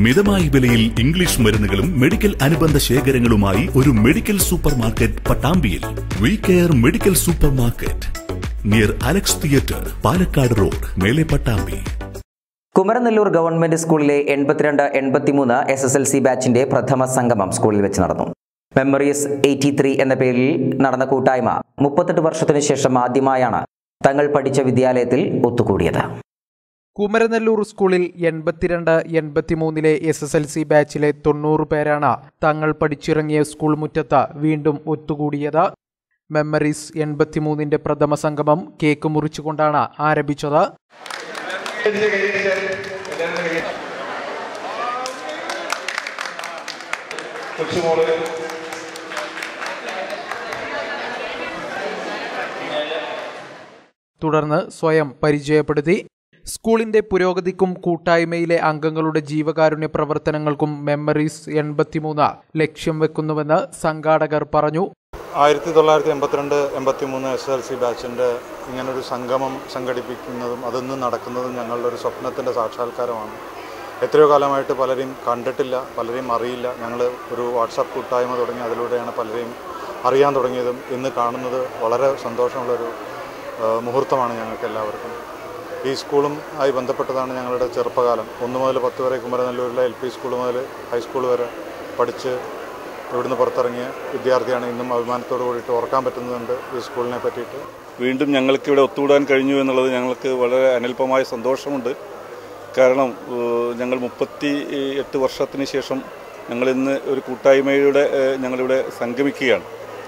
മിതമായ വിലയിൽ ഇംഗ്ലീഷ് മരുന്നുകളും മെഡിക്കൽ അനുബന്ധ ശേഖരങ്ങളുമായി ഒരു മെഡിക്കൽ സൂപ്പർ മാർക്കറ്റ് പട്ടാമ്പിയിൽ. V care medical supermarket near Alex theatre, Palakkad road, Mele Pattambi. Kumaranellur government സ്കൂളിലെ 82-83 SSLC ബാച്ചിന്റെ പ്രഥമ സംഗമം സ്കൂളിൽ വെച്ച് നടന്നു. മെമ്മറീസ് 83 എന്ന പേരിൽ നടന്ന കൂട്ടായ്മ 38 വർഷത്തിനു ശേഷം ആദ്യമായാണ് തങ്ങൾ പഠിച്ച വിദ്യാലയത്തിൽ ഒത്തുകൂടിയത്. കുമരനെല്ലൂർ സ്കൂളിൽ 82-83 SSLC ബാച്ചിലെ 90 പേരാണ് തങ്ങൾ പഠിച്ചിറങ്ങിയ സ്കൂൾ മുറ്റത്ത് വീണ്ടും ഒത്തുകൂടിയത്. മെമ്മറീസ് 83 പ്രഥമ സംഗമം കേക്ക് മുറിച്ചുകൊണ്ടാണ് ആരംഭിച്ചത്. തുടർന്ന് സ്വയം പരിചയപ്പെടുത്തി. സ്കൂളിന്റെ പുരോഗതിക്കും കൂട്ടായ്മയിലെ അംഗങ്ങളുടെ ജീവകാരുണ്യ പ്രവർത്തനങ്ങൾക്കും മെമ്മറീസ് 83 ലക്ഷ്യം വെക്കുന്നുവെന്ന് സംഘാടകർ പറഞ്ഞു. 1982-83 SSLC ബാച്ചിൻ്റെ ഇങ്ങനൊരു സംഗമം സംഘടിപ്പിക്കുന്നതും അതൊന്നും നടക്കുന്നതും ഞങ്ങളുടെ ഒരു സ്വപ്നത്തിൻ്റെ സാക്ഷാത്കാരമാണ്. എത്രയോ കാലമായിട്ട് പലരെയും കണ്ടിട്ടില്ല, പലരെയും അറിയില്ല. ഞങ്ങൾ ഒരു വാട്സാപ്പ് കൂട്ടായ്മ തുടങ്ങി അതിലൂടെയാണ് പലരെയും അറിയാൻ തുടങ്ങിയതും ഇന്ന് കാണുന്നത് വളരെ സന്തോഷമുള്ളൊരു മുഹൂർത്തമാണ് ഞങ്ങൾക്ക് എല്ലാവർക്കും. ഈ സ്കൂളും ആയി ബന്ധപ്പെട്ടതാണ് ഞങ്ങളുടെ ചെറുപ്പകാലം. 1 മുതൽ 10 വരെ കുമരനെല്ലൂരിലെ LP സ്കൂൾ മുതൽ ഹൈസ്കൂൾ വരെ പഠിച്ച് ഇവിടുന്ന് പുറത്തിറങ്ങിയ വിദ്യാർത്ഥിയാണ്. ഇന്നും അഭിമാനത്തോടു കൂടിയിട്ട് ഓർക്കാൻ പറ്റുന്നുണ്ട് ഈ സ്കൂളിനെ പറ്റിയിട്ട്. വീണ്ടും ഞങ്ങൾക്കിവിടെ ഒത്തുകൂടാൻ കഴിഞ്ഞു എന്നുള്ളത് ഞങ്ങൾക്ക് വളരെ അനൽപമായ സന്തോഷമുണ്ട്. കാരണം ഞങ്ങൾ 38 വർഷത്തിന് ശേഷം ഞങ്ങളിന്ന് ഒരു കൂട്ടായ്മയുടെ ഞങ്ങളിവിടെ സംഗമിക്കുകയാണ്.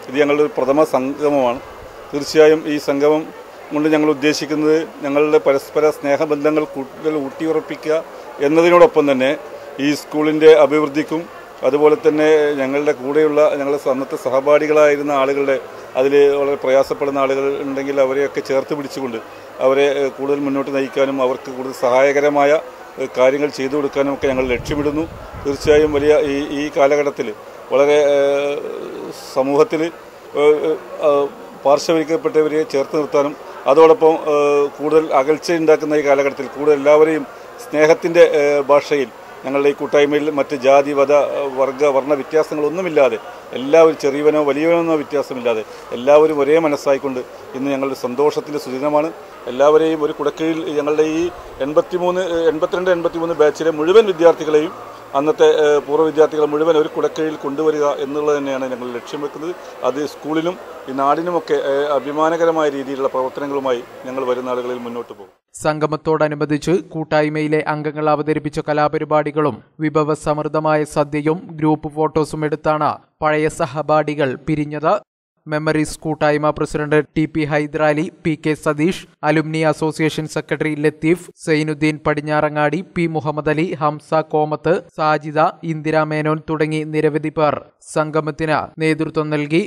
ഇത് ഞങ്ങളുടെ ഒരു പ്രഥമ സംഗമമാണ്. തീർച്ചയായും ഈ സംഗമം കൊണ്ട് ഞങ്ങൾ ഉദ്ദേശിക്കുന്നത് ഞങ്ങളുടെ പരസ്പര സ്നേഹബന്ധങ്ങൾ കൂടുതൽ ഊട്ടിയുറപ്പിക്കുക എന്നതിനോടൊപ്പം തന്നെ ഈ സ്കൂളിൻ്റെ അഭിവൃദ്ധിക്കും അതുപോലെ തന്നെ ഞങ്ങളുടെ കൂടെയുള്ള ഞങ്ങളുടെ അന്നത്തെ സഹപാഠികളായിരുന്ന ആളുകളുടെ അതിൽ വളരെ പ്രയാസപ്പെടുന്ന ആളുകൾ ഉണ്ടെങ്കിൽ അവരെയൊക്കെ ചേർത്ത് പിടിച്ചുകൊണ്ട് അവരെ കൂടുതൽ മുന്നോട്ട് നയിക്കാനും അവർക്ക് കൂടുതൽ സഹായകരമായ കാര്യങ്ങൾ ചെയ്തു കൊടുക്കാനും ഒക്കെ ഞങ്ങൾ ലക്ഷ്യമിടുന്നു. തീർച്ചയായും വലിയ ഈ കാലഘട്ടത്തിൽ വളരെ സമൂഹത്തിൽ പാർശ്വവൽക്കരിക്കപ്പെട്ടവരെ ചേർത്ത് നിർത്താനും അതോടൊപ്പം കൂടുതൽ അകൽച്ചയുണ്ടാക്കുന്ന ഈ കാലഘട്ടത്തിൽ കൂടുതൽ എല്ലാവരെയും സ്നേഹത്തിൻ്റെ ഭാഷയിൽ ഞങ്ങളുടെ ഈ കൂട്ടായ്മയിൽ മറ്റ് ജാതി വർണ്ണ വ്യത്യാസങ്ങളൊന്നുമില്ലാതെ എല്ലാവരും ചെറിയവനോ വലിയവനോ എന്ന വ്യത്യാസമില്ലാതെ എല്ലാവരും ഒരേ മനസ്സായിക്കൊണ്ട് ഇന്ന് ഞങ്ങളുടെ സന്തോഷത്തിൻ്റെ സുദിനമാണ്. എല്ലാവരെയും ഒരു കുടക്കീഴിൽ ഞങ്ങളുടെ ഈ 82-83 ബാച്ചിലെ മുഴുവൻ വിദ്യാർത്ഥികളെയും അന്നത്തെ പൂർവ്വ വിദ്യാർത്ഥികളെ മുഴുവൻ ഒരു കുടക്കീഴിൽ കൊണ്ടുവരിക എന്നുള്ളത് തന്നെയാണ് ഞങ്ങൾ ലക്ഷ്യം വെക്കുന്നത്. അത് സ്കൂളിനും ഈ നാടിനുമൊക്കെ അഭിമാനകരമായ രീതിയിലുള്ള പ്രവർത്തനങ്ങളുമായി ഞങ്ങൾ വരുന്ന ആളുകളിൽ മുന്നോട്ട് പോകും. സംഗമത്തോടനുബന്ധിച്ച് കൂട്ടായ്മയിലെ അംഗങ്ങൾ അവതരിപ്പിച്ച കലാപരിപാടികളും വിഭവസമൃദ്ധമായ സദ്യയും ഗ്രൂപ്പ് ഫോട്ടോസും എടുത്താണ് പഴയ സഹപാഠികൾ പിരിഞ്ഞത്. മെമ്മറീസ് കൂട്ടായ്മ president TP Hyderali, PK Satheesh, alumni association secretary Latheef, Sainudheen Padinjarangadi, P Muhammad Ali, Hamsa Komath, Sajida, Indira Menon തുടങ്ങി നിരവധി പേർ സംഗമത്തിന് നേതൃത്വം നൽകി.